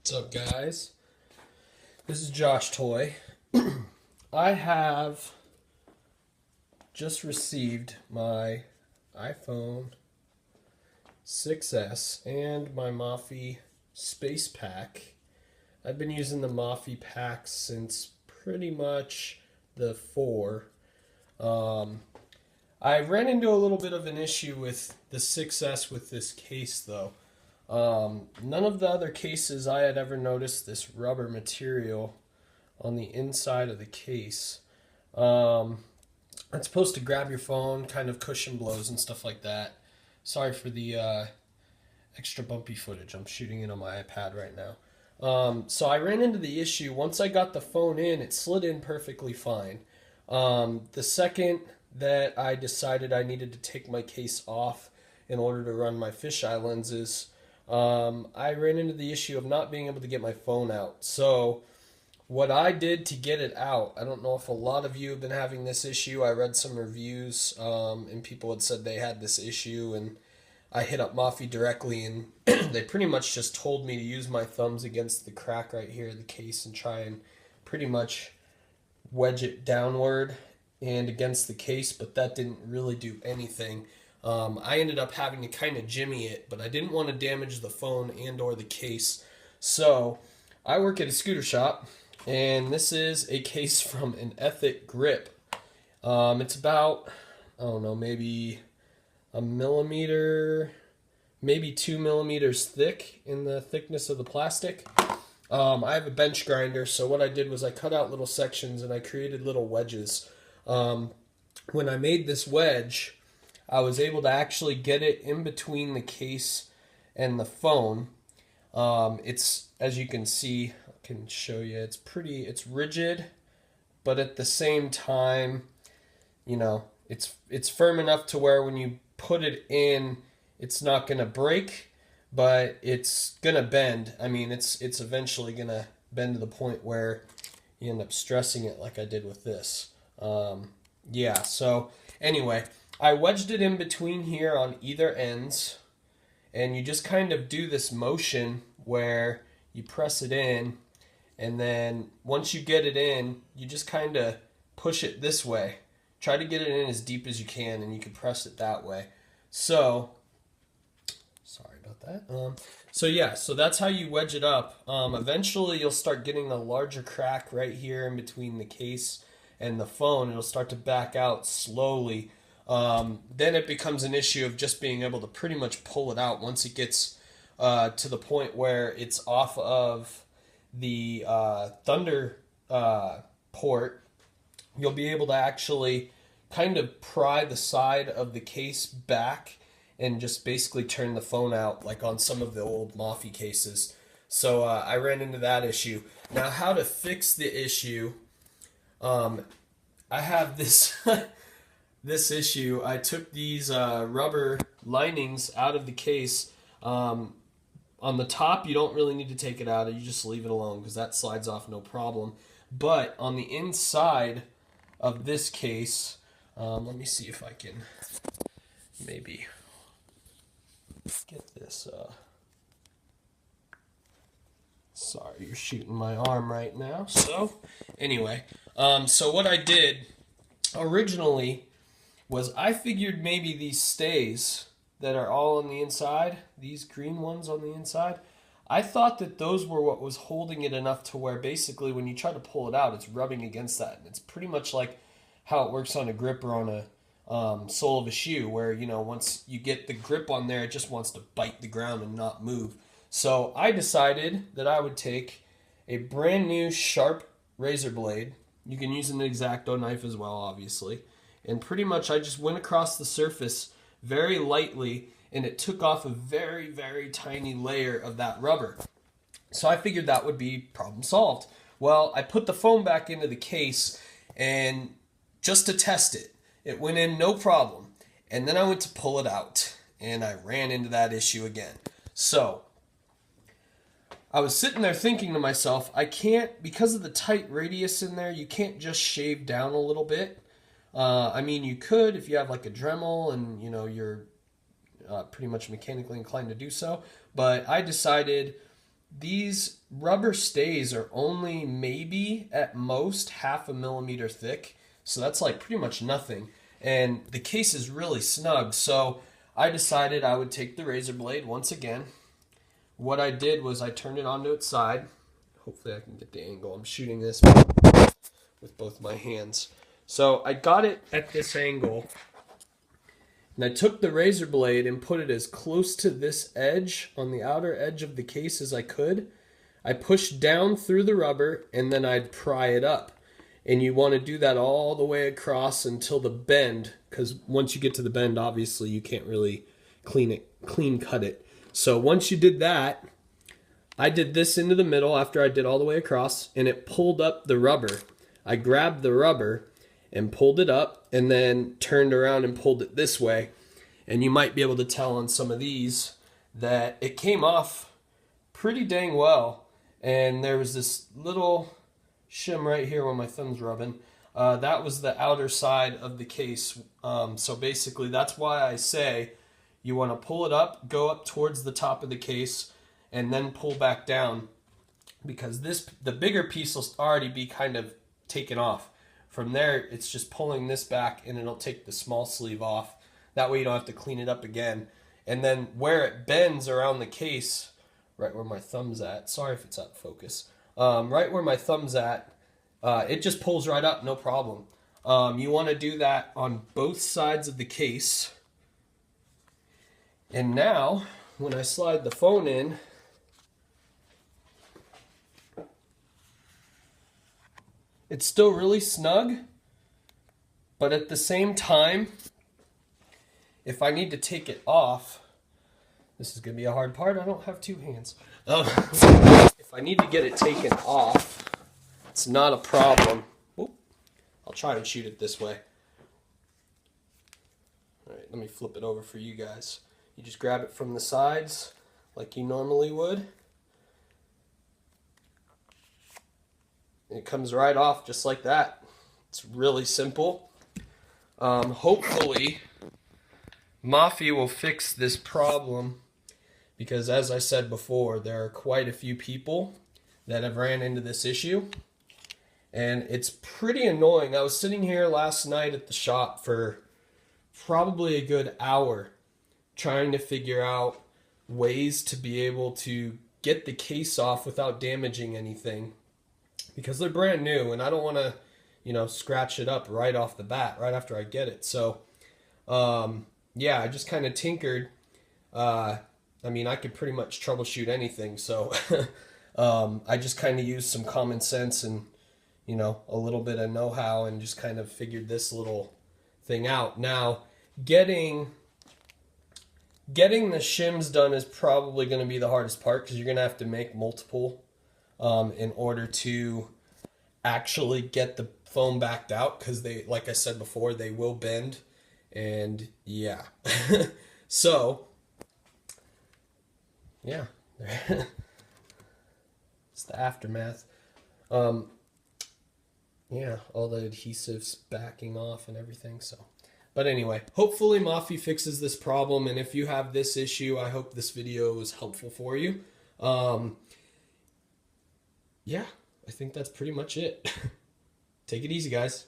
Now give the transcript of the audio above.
What's up, guys? This is Josh Toy. I have just received my iPhone 6S and my Mophie Space Pack. I've been using the Mophie pack since pretty much the 4. I ran into a little bit of an issue with the 6S with this case, though. None of the other cases I had ever noticed this rubber material on the inside of the case. It's supposed to grab your phone, kind of cushion blows and stuff like that. Sorry for the extra bumpy footage. I'm shooting it on my iPad right now. So I ran into the issue. Once I got the phone in, it slid in perfectly fine. The second that I decided I needed to take my case off in order to run my fisheye lenses, I ran into the issue of not being able to get my phone out. So what I did to get it out, I don't know if a lot of you have been having this issue. I read some reviews, and people had said they had this issue, and I hit up Mophie directly, and they pretty much just told me to use my thumbs against the crack right here of the case and try and pretty much wedge it downward and against the case, but that didn't really do anything. I ended up having to kind of jimmy it, but I didn't want to damage the phone and or the case. So I work at a scooter shop, and this is a case from an Ethic Grip. It's about, I don't know, maybe a millimeter, maybe 2 millimeters thick in the thickness of the plastic. I have a bench grinder, so what I did was I cut out little sections and I created little wedges. When I made this wedge, I was able to actually get it in between the case and the phone. It's, as you can see, I can show you, it's rigid, but at the same time, it's firm enough to where when you put it in, it's not going to break, but it's going to bend. I mean, it's eventually going to bend to the point where you end up stressing it like I did with this. So anyway, I wedged it in between here on either ends, and you just kind of do this motion where you press it in, and then once you get it in, you just kind of push it this way. Try to get it in as deep as you can, and you can press it that way. So, sorry about that. So that's how you wedge it up. Eventually, you'll start getting a larger crack right here in between the case and the phone. It'll start to back out slowly. Then it becomes an issue of just being able to pretty much pull it out once it gets to the point where it's off of the thunder port. You'll be able to actually kind of pry the side of the case back and just basically turn the phone out like on some of the old Mophie cases. So I ran into that issue. Now, how to fix the issue, I have this this issue. I took these rubber linings out of the case. On the top, you don't really need to take it out. You just leave it alone because that slides off no problem. But on the inside of this case, let me see if I can maybe get this. Sorry, you're shooting my arm right now. So anyway, so what I did originally was I figured maybe these stays that are all on the inside, these green ones on the inside, I thought that those were what was holding it enough to where basically when you try to pull it out, it's rubbing against that. And it's pretty much like how it works on a grip or on a sole of a shoe, where, once you get the grip on there, it just wants to bite the ground and not move. So I decided that I would take a brand new sharp razor blade. You can use an X-Acto knife as well, obviously. And pretty much I just went across the surface very lightly, and it took off a very, very tiny layer of that rubber. So I figured that would be problem solved. Well, I put the phone back into the case, and just to test it, it went in no problem. And then I went to pull it out, and I ran into that issue again. So I was sitting there thinking to myself, I can't, because of the tight radius in there, you can't just shave down a little bit. I mean, you could if you have like a Dremel and, you're pretty much mechanically inclined to do so. But I decided these rubber stays are only maybe at most 1/2 millimeter thick. So that's like pretty much nothing. And the case is really snug. So I decided I would take the razor blade once again. What I did was I turned it onto its side. Hopefully I can get the angle. I'm shooting this with both my hands. So I got it at this angle. And I took the razor blade and put it as close to this edge, on the outer edge of the case, as I could. I pushed down through the rubber and then I'd pry it up. And you want to do that all the way across until the bend, because once you get to the bend, obviously you can't really clean cut it. So once you did that, I did this into the middle after I did all the way across, and it pulled up the rubber. I grabbed the rubber and pulled it up and then turned around and pulled it this way. And you might be able to tell on some of these that it came off pretty dang well. And there was this little shim right here where my thumb's rubbing. That was the outer side of the case. So basically that's why I say you want to pull it up, go up towards the top of the case, and then pull back down, because the bigger piece will already be kind of taken off. From there, it's just pulling this back and it'll take the small sleeve off. That way you don't have to clean it up again. And then where it bends around the case, right where my thumb's at, sorry if it's out of focus, right where my thumb's at, it just pulls right up, no problem. You want to do that on both sides of the case. And now, when I slide the phone in, it's still really snug, but at the same time, if I need to take it off, this is going to be a hard part, I don't have two hands. If I need to get it taken off, it's not a problem. Oop. I'll try and shoot it this way. Alright, let me flip it over for you guys. You just grab it from the sides like you normally would. It comes right off just like that. It's really simple. Hopefully, Mophie will fix this problem, because as I said before, there are quite a few people that have ran into this issue. And it's pretty annoying. I was sitting here last night at the shop for probably a good hour trying to figure out ways to be able to get the case off without damaging anything, because they're brand new and I don't want to, scratch it up right off the bat, right after I get it. So, yeah, I just kind of tinkered. I mean, I could pretty much troubleshoot anything. So, I just kind of used some common sense and, a little bit of know-how, and just kind of figured this little thing out. Now, getting the shims done is probably going to be the hardest part, because you're going to have to make multiple in order to actually get the foam backed out, because they, like I said before, they will bend. And yeah. So yeah. It's the aftermath. Yeah, all the adhesives backing off and everything. So, but anyway, hopefully Mophie fixes this problem, and if you have this issue, I hope this video was helpful for you. Yeah, I think that's pretty much it. Take it easy, guys.